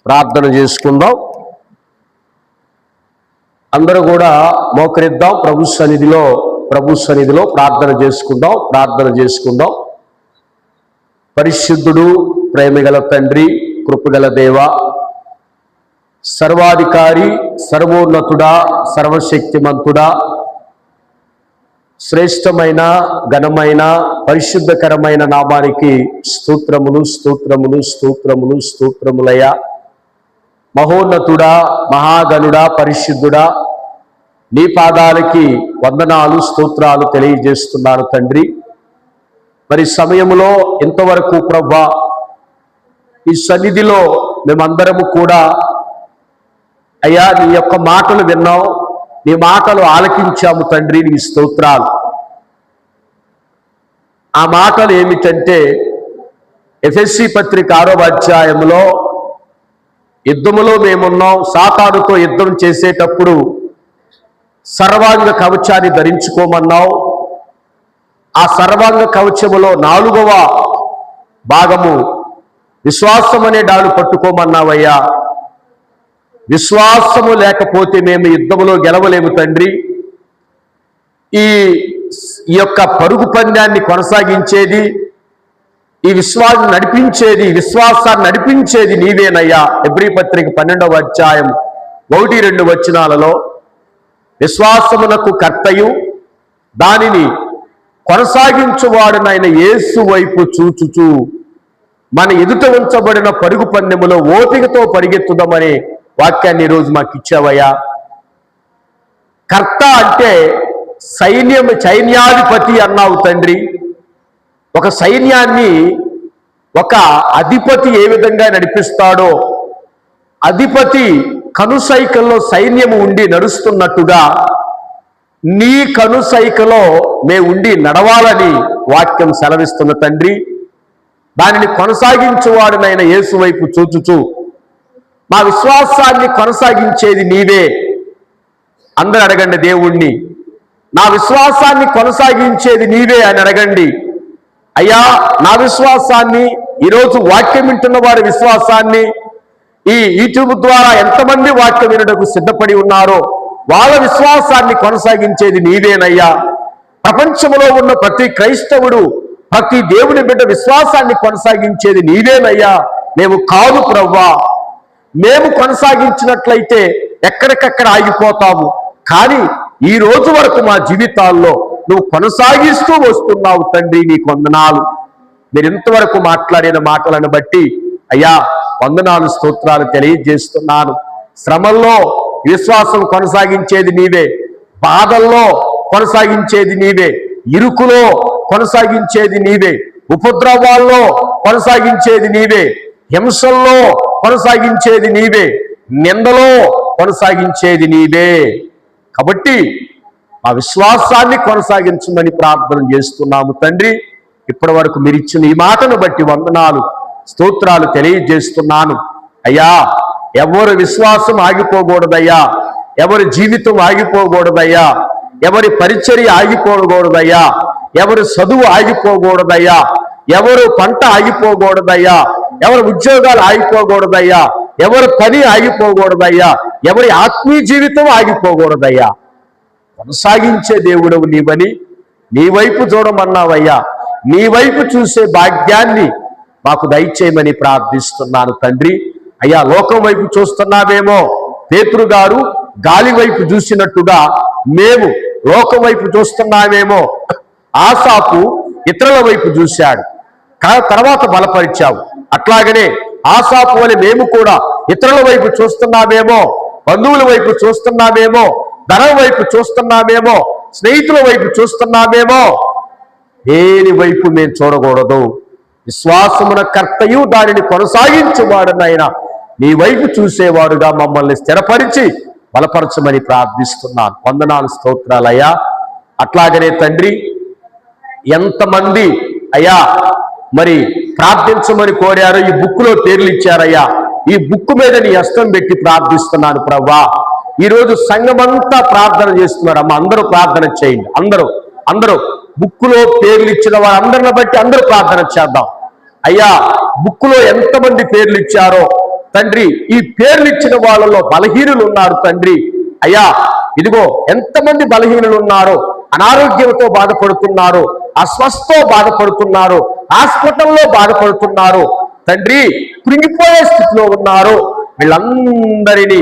ప్రార్థన చేసుకుందాం. అందరూ కూడా మోకరిద్దాం. ప్రభు సన్నిధిలో ప్రార్థన చేసుకుందాం. పరిశుద్ధుడు, ప్రేమగల తండ్రి, కృపగల దేవ, సర్వాధికారి, సర్వోన్నతుడా, సర్వశక్తిమంతుడా, శ్రేష్టమైన, ఘనమైన, పరిశుద్ధకరమైన నామానికి స్తోత్రములయ్యా. మహోన్నతుడా, మహాగణుడా, పరిశుద్ధుడా, నీ పాదాలకి వందనాలు, స్తోత్రాలు తెలియజేస్తున్నాను తండ్రి. మరి సమయంలో ఇంతవరకు ప్రభువా ఈ సన్నిధిలో మేమందరము కూడా అయ్యా నీ యొక్క మాటలు విన్నాం, నీ మాటలు ఆలకించాము తండ్రి. నీ స్తోత్రాలు. ఆ మాటలు ఏమిటంటే ఎఫెసీ పత్రిక 6వ అధ్యాయంలో యుద్ధములో మేమున్నాం, సాతానుతో యుద్ధం చేసేటప్పుడు సర్వాంగ కవచాన్ని ధరించుకోమన్నావు. ఆ సర్వాంగ కవచములో 4వ భాగము విశ్వాసం అనే డాలు పట్టుకోమన్నావయ్యా. విశ్వాసము లేకపోతే మేము యుద్ధములో గెలవలేము తండ్రి. ఈ యొక్క పరుగు పందాన్ని కొనసాగించేది, ఈ విశ్వాసాన్ని నడిపించేది నీవేనయ్యా. హెబ్రీ పత్రిక 12వ అధ్యాయం 1-2 వచనాలలో విశ్వాసమునకు కర్తయు దానిని కొనసాగించువాడునైన యేసు వైపు చూచుచూ మన ఎదుట ఉంచబడిన పరుగు పందెములో ఓపికతో పరిగెత్తుదామనే వాక్యాన్ని ఈరోజు మాకు ఇచ్చావయ్యా. కర్త అంటే సైన్యాధిపతి అన్నావు తండ్రి. ఒక సైన్యాన్ని ఒక అధిపతి ఏ విధంగా నడిపిస్తాడో, అధిపతి కనుసైకల్లో సైన్యము ఉండి నడుస్తున్నట్టుగా నీ కనుసైకలో మేము ఉండి నడవాలని వాక్యం సెలవిస్తున్న తండ్రి. దానిని కొనసాగించువాడునైన యేసు వైపు చూచుచూ మా విశ్వాసాన్ని కొనసాగించేది నీవే. అందరూ అడగండి దేవుణ్ణి, నా విశ్వాసాన్ని కొనసాగించేది నీవే అని అడగండి. అయ్యా, నా విశ్వాసాన్ని, ఈరోజు వాక్యం వింటున్న వారి విశ్వాసాన్ని, ఈ యూట్యూబ్ ద్వారా ఎంతమంది వాక్యం వినటకు సిద్ధపడి ఉన్నారో వాళ్ళ విశ్వాసాన్ని కొనసాగించేది నీవేనయ్యా. ప్రపంచంలో ఉన్న ప్రతి క్రైస్తవుడు, ప్రతి దేవుని బిడ్డ విశ్వాసాన్ని కొనసాగించేది నీవేనయ్యా. మేము కాదు ప్రవ్వా. మేము కొనసాగించినట్లయితే ఎక్కడికక్కడ ఆగిపోతాము. కానీ ఈ రోజు వరకు మా జీవితాల్లో నువ్వు కొనసాగిస్తూ వస్తున్నావు తండ్రి. నీ వందనాలు. మీరు ఇంతవరకు మాట్లాడిన మాటలను బట్టి అయ్యా వందనాలు, స్తోత్రాలు తెలియజేస్తున్నాను. శ్రమల్లో విశ్వాసం కొనసాగించేది నీవే, బాధల్లో కొనసాగించేది నీవే, ఇరుకులో కొనసాగించేది నీవే, ఉపద్రవాల్లో కొనసాగించేది నీవే, హింసల్లో కొనసాగించేది నీవే, నిందలో కొనసాగించేది నీవే. కాబట్టి ఆ విశ్వాసాన్ని కొనసాగించమని ప్రార్థన చేస్తున్నాము తండ్రి. ఇప్పటి వరకు మీరు ఇచ్చిన ఈ మాటను బట్టి వందనాలు, స్తోత్రాలు తెలియజేస్తున్నాను. అయ్యా, ఎవరి విశ్వాసం ఆగిపోకూడదయ్యా, ఎవరి జీవితం ఆగిపోకూడదయ్యా, ఎవరి పరిచర్య ఆగిపోకూడదయ్యా, ఎవరి చదువు ఆగిపోకూడదయ్యా, ఎవరు పంట ఆగిపోకూడదయ్యా, ఎవరి ఉద్యోగాలు ఆగిపోకూడదయ్యా, ఎవరి పని ఆగిపోకూడదయ్యా, ఎవరి ఆత్మీయ జీవితం ఆగిపోకూడదయ్యా. కొనసాగించే దేవుడవు నీవని నీ వైపు చూడమన్నావయ్యా. నీ వైపు చూసే భాగ్యాన్ని మాకు దయచేయమని ప్రార్థిస్తున్నాను తండ్రి. అయ్యా, లోకం వైపు చూస్తున్నామేమో, పేతురు గారు గాలి వైపు చూసినట్టుగా మేము లోకం వైపు చూస్తున్నామేమో. ఆసాపు ఇతరుల వైపు చూశాడు, తర్వాత బలపరిచావు. అట్లాగనే ఆసాపు వలె మేము కూడా ఇతరుల వైపు చూస్తున్నామేమో, బంధువుల వైపు చూస్తున్నామేమో, ధనం వైపు చూస్తున్నామేమో, స్నేహితుల వైపు చూస్తున్నామేమో. దేని వైపు మేము చూడకూడదు. విశ్వాసమున కర్తయు దానిని కొనసాగించేవాడునైనా నీ వైపు చూసేవాడుగా మమ్మల్ని స్థిరపరిచి బలపరచమని ప్రార్థిస్తున్నాను. వందనాలు, స్తోత్రాలయ్యా. అట్లాగనే తండ్రి, ఎంతమంది అయ్యా మరి ప్రార్థించమని కోరారో ఈ బుక్లో పేర్లు ఇచ్చారయ్యా. ఈ బుక్ మీద నీ హస్తం పెట్టి ప్రార్థిస్తున్నాను ప్రవ్వా. ఈరోజు సంఘమంతా ప్రార్థన చేస్తున్నారు అమ్మ. అందరూ ప్రార్థన చేయండి. అందరూ బుక్లో పేర్లు ఇచ్చిన వారందరిని బట్టి అందరూ ప్రార్థన చేద్దాం. అయ్యా, బుక్లో ఎంతమంది పేర్లు ఇచ్చారో తండ్రి ఈ పేర్లు ఇచ్చిన వాళ్ళలో బలహీనులు ఉన్నారు తండ్రి. అయ్యా ఇదిగో ఎంతమంది బలహీనులు ఉన్నారో, అనారోగ్యంతో బాధపడుతున్నారు, అస్వస్థతో బాధపడుతున్నారు, హాస్పిటల్లో బాధపడుతున్నారు తండ్రి, కృంగిపోయే స్థితిలో ఉన్నారు. వీళ్ళందరినీ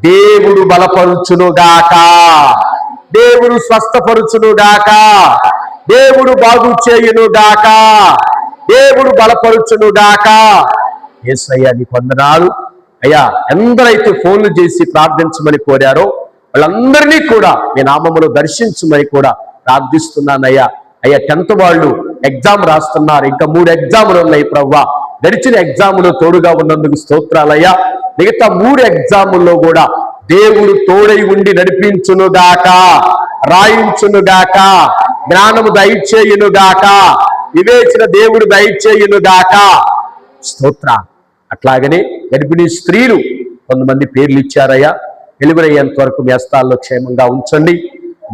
దేవుడు బలపరుచునుగాక, దేవుడు స్వస్థపరుచునుగాక, దేవుడు బాగు చేయునుగాక, దేవుడు బలపరుచునుగాక. యేసయ్యా నీ వందనాలు అయ్యా. ఎందరైతే ఫోన్లు చేసి ప్రార్థించమని కోరారో వాళ్ళందరినీ కూడా మీ నామములో దర్శించమని కూడా ప్రార్థిస్తున్నానయ్యా. అయ్యా 10th వాళ్ళు ఎగ్జామ్ రాస్తున్నారు, ఇంకా 3 ఎగ్జాములు ఉన్నాయి ప్రవ్వా. గడిచిన ఎగ్జాములో తోడుగా ఉన్నందుకు స్తోత్రాలయ్యా. మిగతా 3 ఎగ్జాముల్లో కూడా దేవుడు తోడై ఉండి నడిపించునుగాక, రాయించునుగాక, జ్ఞానము దయచేయునుగాక, వివేచన దేవుడు దయచేయునుగాక. స్తోత్ర. అట్లాగనే గర్భిణీ స్త్రీలు కొంతమంది పేర్లు ఇచ్చారయ్యా. వెలుగునయ్యేంత వరకు మీ హస్తాల్లో క్షేమంగా ఉంచండి.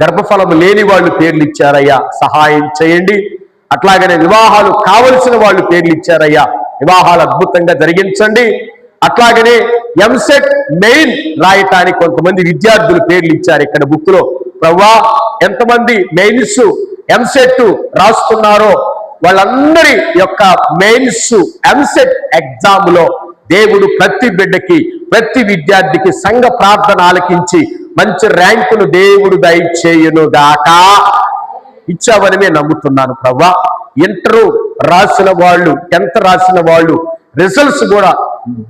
గర్భఫలం లేని వాళ్ళు పేర్లు ఇచ్చారయ్యా, సహాయం చేయండి. అట్లాగనే వివాహాలు కావలసిన వాళ్ళు పేర్లు ఇచ్చారయ్యా, వివాహాలు అద్భుతంగా జరిగించండి. అట్లాగనే ఎంసెట్ మెయిన్ రాయటానికి కొంతమంది విద్యార్థులు పేర్లు ఇచ్చారు ఇక్కడ బుక్ లో. ప్రవ్వా ఎంతమంది మెయిన్స్ ఎంసెట్ రాస్తున్నారో వాళ్ళందరి యొక్క మెయిన్స్ ఎంసెట్ ఎగ్జామ్ లో దేవుడు ప్రతి బిడ్డకి, ప్రతి విద్యార్థికి సంఘ ప్రార్థన ఆలకించి మంచి ర్యాంకును దేవుడు దయచేయునుగాక. ఇచ్చావని నేను నమ్ముతున్నాను ప్రవ్వా. ఇంటర్ రాసిన వాళ్ళు, 10th రాసిన వాళ్ళు రిజల్ట్స్ కూడా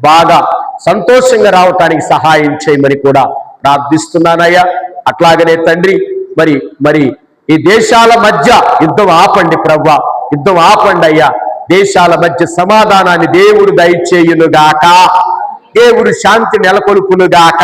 బాగా సంతోషంగా రావటానికి సహాయం చేయమని కూడా ప్రార్థిస్తున్నానయ్యా. అట్లాగనే తండ్రి మరి ఈ దేశాల మధ్య యుద్ధం ఆపండి ప్రవ్వా, యుద్ధం ఆపండి అయ్యా. దేశాల మధ్య సమాధానాన్ని దేవుడు దయచేయునుగాక, దేవుడు శాంతి నెలకొల్పునుగాక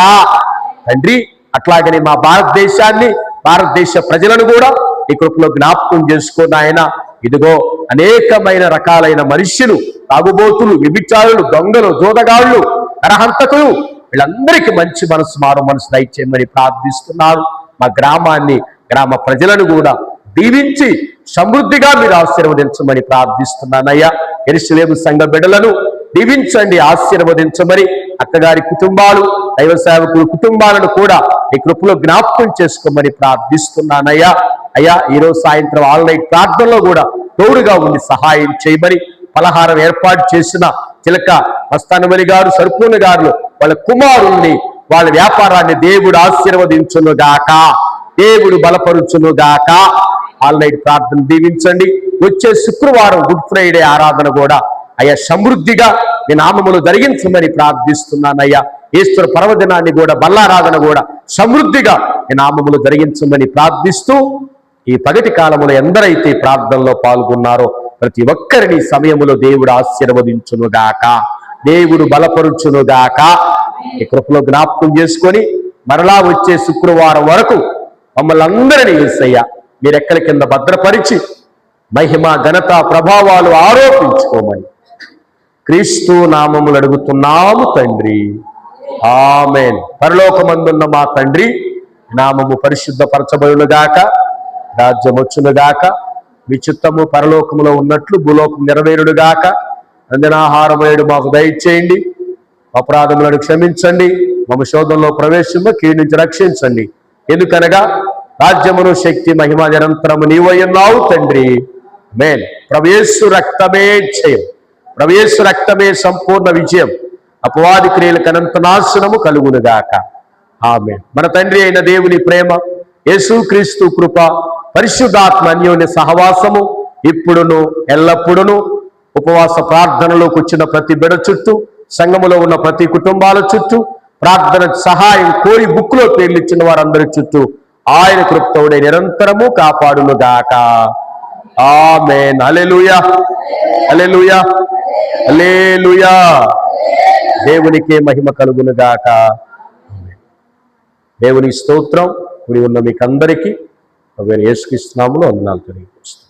తండ్రి. అట్లాగనే మా భారతదేశాన్ని, భారతదేశ ప్రజలను కూడా ఈ కృపలో జ్ఞాపకం చేసుకున్న ఆయన. ఇదిగో అనేకమైన రకాలైన మనుష్యులు, తాగుబోతులు, వ్యభిచారులు, దొంగలు, జోదగాళ్ళు, నరహంతకులు, వీళ్ళందరికీ మంచి మనసు, మారు మనసు దయచేయమని ప్రార్థిస్తున్నారు. మా గ్రామాన్ని, గ్రామ ప్రజలను కూడా దీవించి సమృద్ధిగా మీరు ఆశీర్వదించమని ప్రార్థిస్తున్నానయ్యా. యెరూషలేము సంఘ బిడ్డలను దీవించండి, ఆశీర్వదించమని. అక్కగారి కుటుంబాలు, దైవ సేవకుల కుటుంబాలను కూడా ఈ కృపలో జ్ఞాపకం చేసుకోమని ప్రార్థిస్తున్నానయ్యా. అయ్యా ఈరోజు సాయంత్రం ఆన్లైన్ ప్రార్థనలో కూడా తోడుగా ఉండి సహాయం చేయమని. పలహారం ఏర్పాటు చేసిన చిలక మస్తానమణి గారు, సర్పూర్ణ గారు, వాళ్ళ కుమారుల్ని, వాళ్ళ వ్యాపారాన్ని దేవుడు ఆశీర్వదించునుగాక, దేవుడు బలపరుచునుగాక. ఆన్లైన్ ప్రార్థన దీవించండి. వచ్చే శుక్రవారం గుడ్ ఫ్రైడే ఆరాధన కూడా అయ్యా సమృద్ధిగా మీ నామములు జరిగించమని ప్రార్థిస్తున్నానయ్యా. ఈశ్వర పర్వదినాన్ని కూడా, బల్లారాధన కూడా సమృద్ధిగా మీ నామములు జరిగించమని ప్రార్థిస్తూ, ఈ పగటి కాలములో ఎందరైతే ప్రార్థనలో పాల్గొన్నారో ప్రతి ఒక్కరిని సమయములో దేవుడు ఆశీర్వదించునుగాక, దేవుడు బలపరుచునుగాక. ఈ కృపలో జ్ఞాపకం చేసుకొని మరలా వచ్చే శుక్రవారం వరకు మమ్మల్ని అందరినీ యేసయ్యా మీరు ఎక్కడి కింద భద్రపరిచి మహిమ, ఘనత, ప్రభావాలు ఆరోపించుకోమని క్రీస్తు నామములు అడుగుతున్నాము తండ్రి, ఆమేన్. పరలోకమందున్న మా తండ్రి, నామము పరిశుద్ధపరచబడునుగాక, రాజ్యం వచ్చునుగాక, మీ చిత్తము పరలోకములో ఉన్నట్లు భూలోకం నెరవేరుడుగాక. అంజనాహారమేడు మాకు దయచేయండి, అపరాధములను క్షమించండి, మమ్మ శోధంలో ప్రవేశము కీడు నుంచి రక్షించండి. ఎందుకనగా రాజ్యమును, శక్తి, మహిమ నిరంతరము నీవయ్యున్నావు తండ్రి, ఆమేన్. ప్రభు యేసు రక్తమే జయం, ప్రభు యేసు రక్తమే సంపూర్ణ విజయం. అపవాది క్రియలకు అనంత నాశనము కలుగునుగాక, ఆమేన్. మన తండ్రి అయిన దేవుని ప్రేమ, యేసుక్రీస్తు కృప, పరిశుద్ధాత్మ అన్యోన్య సహవాసము ఇప్పుడును ఎల్లప్పుడును ఉపవాస ప్రార్థనలోకి వచ్చిన ప్రతి బిడ చుట్టూ, సంఘములో ఉన్న ప్రతి కుటుంబాల చుట్టూ, ప్రార్థన సహాయం కోరి బుక్ లో పేర్లు ఇచ్చిన వారందరి చుట్టూ ఆయన కృపతోడే నిరంతరము కాపాడునుగాక, ఆమేన్. హల్లెలూయా, హల్లెలూయా, హల్లెలూయా. దేవునికే మహిమ కలుగునుగాక. దేవుని స్తోత్రం. కూడి ఉన్న మీకు అందరికీ యేసుక్రీస్తు నామములో వందనాలు తెలియజేస్తున్నాను.